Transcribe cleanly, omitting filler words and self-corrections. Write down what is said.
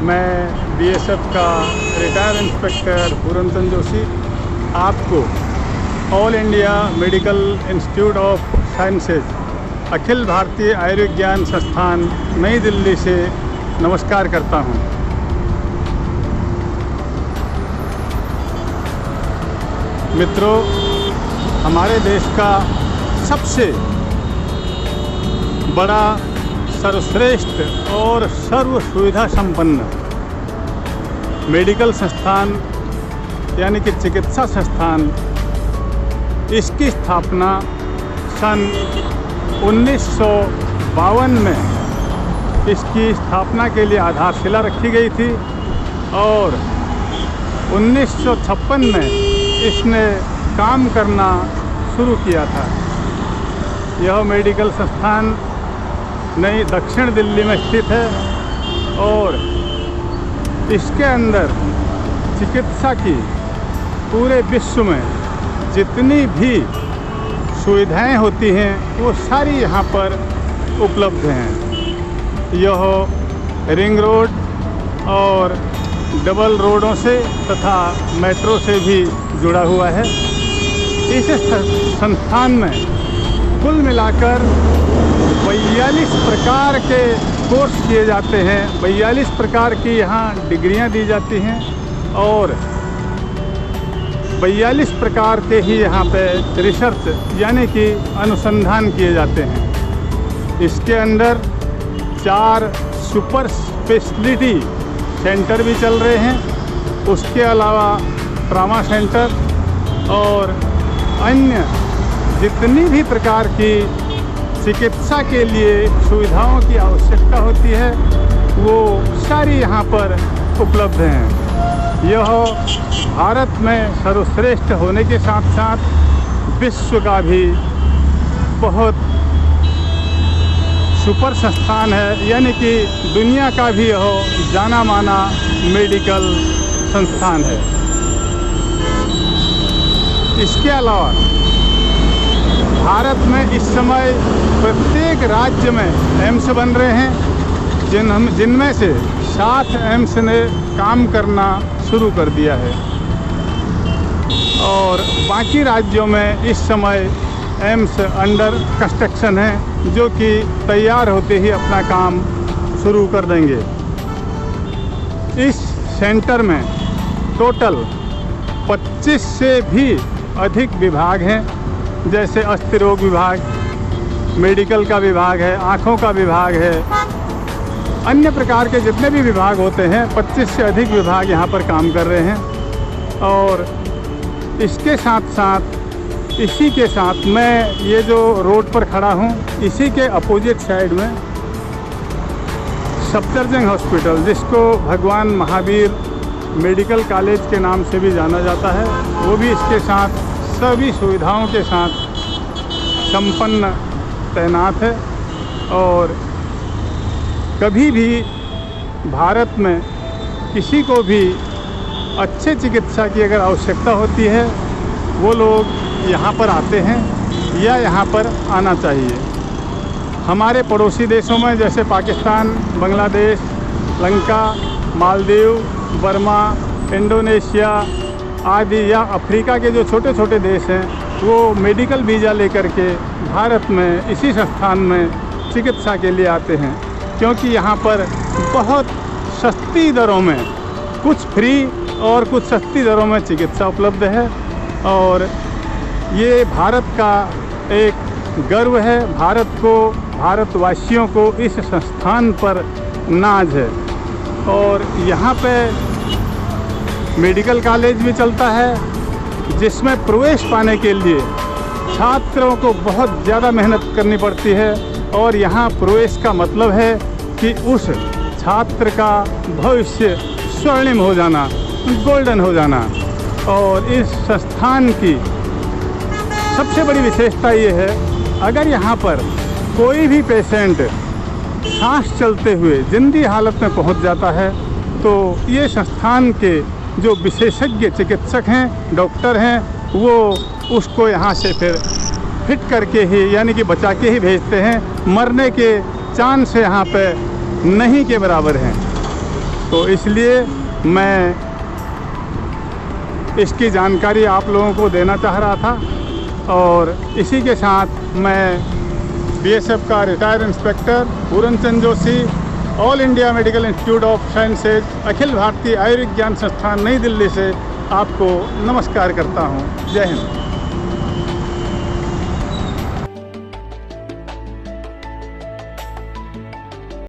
मैं बीएसएफ का retired inspector Puranchand Joshi आपको All India Medical Institute of Sciences अखिल भारतीय आयुर्विज्ञान संस्थान नई दिल्ली से नमस्कार करता हूं। मित्रों, हमारे देश का सबसे बड़ा, सर्वश्रेष्ठ और सर्व सुविधा संपन्न मेडिकल संस्थान यानी कि चिकित्सा संस्थान, इसकी स्थापना सन 1952 में इसकी स्थापना के लिए आधारशिला रखी गई थी और 1956 में इसने काम करना शुरू किया था। यह मेडिकल संस्थान नई दक्षिण दिल्ली में स्थित है और इसके अंदर चिकित्सा की पूरे विश्व में जितनी भी सुविधाएं होती हैं वो सारी यहाँ पर उपलब्ध हैं। यह रिंग रोड और डबल रोडों से तथा मेट्रो से भी जुड़ा हुआ है। इस संस्थान में कुल मिलाकर 42 प्रकार के कोर्स किए जाते हैं। 42 प्रकार की यहाँ डिग्रियाँ दी जाती हैं और 42 प्रकार के ही यहाँ पे रिसर्च यानी कि अनुसंधान किए जाते हैं। इसके अंदर 4 सुपर स्पेशलिटी सेंटर भी चल रहे हैं। उसके अलावा ट्रामा सेंटर और अन्य जितनी भी प्रकार की चिकित्सा के लिए सुविधाओं की आवश्यकता होती है वो सारी यहाँ पर उपलब्ध हैं। यह भारत में सर्वश्रेष्ठ होने के साथ साथ विश्व का भी बहुत सुपर संस्थान है, यानी कि दुनिया का भी यह जाना माना मेडिकल संस्थान है। इसके अलावा भारत में इस समय प्रत्येक राज्य में एम्स बन रहे हैं जिनमें से 7 एम्स ने काम करना शुरू कर दिया है और बाकी राज्यों में इस समय एम्स अंडर कंस्ट्रक्शन है जो कि तैयार होते ही अपना काम शुरू कर देंगे। इस सेंटर में टोटल 25 से भी अधिक विभाग हैं, जैसे अस्थि रोग विभाग, मेडिकल का विभाग है, आँखों का विभाग है, अन्य प्रकार के जितने भी विभाग होते हैं 25 से अधिक विभाग यहाँ पर काम कर रहे हैं। और इसके साथ साथ इसी के साथ मैं ये जो रोड पर खड़ा हूँ इसी के अपोजिट साइड में सफदरजंग हॉस्पिटल, जिसको भगवान महावीर मेडिकल कॉलेज के नाम से भी जाना जाता है, वो भी इसके साथ सभी सुविधाओं के साथ संपन्न तैनात है। और कभी भी भारत में किसी को भी अच्छे चिकित्सा की अगर आवश्यकता होती है वो लोग यहाँ पर आते हैं या यहाँ पर आना चाहिए। हमारे पड़ोसी देशों में जैसे पाकिस्तान, बांग्लादेश, लंका, मालदीव, बर्मा, इंडोनेशिया आदि या अफ्रीका के जो छोटे छोटे देश हैं वो मेडिकल वीज़ा लेकर के भारत में इसी संस्थान में चिकित्सा के लिए आते हैं, क्योंकि यहाँ पर बहुत सस्ती दरों में, कुछ फ्री और कुछ सस्ती दरों में चिकित्सा उपलब्ध है। और ये भारत का एक गर्व है। भारत को, भारतवासियों को इस संस्थान पर नाज है। और यहाँ पे मेडिकल कॉलेज भी चलता है जिसमें प्रवेश पाने के लिए छात्रों को बहुत ज़्यादा मेहनत करनी पड़ती है और यहाँ प्रवेश का मतलब है कि उस छात्र का भविष्य स्वर्णिम हो जाना, गोल्डन हो जाना। और इस संस्थान की सबसे बड़ी विशेषता ये है, अगर यहाँ पर कोई भी पेशेंट सांस चलते हुए जिंदी हालत में पहुँच जाता है तो ये संस्थान के जो विशेषज्ञ चिकित्सक हैं, डॉक्टर हैं, वो उसको यहाँ से फिर फिट करके ही यानी कि बचा के ही भेजते हैं। मरने के चांस यहाँ पे नहीं के बराबर हैं। तो इसलिए मैं इसकी जानकारी आप लोगों को देना चाह रहा था। और इसी के साथ मैं बीएसएफ का retired inspector Puran Chand Joshi, All India Medical Institute of Sciences, अखिल भारतीय आयुर्विज्ञान संस्थान नई दिल्ली से आपको नमस्कार करता हूँ। जय हिंद।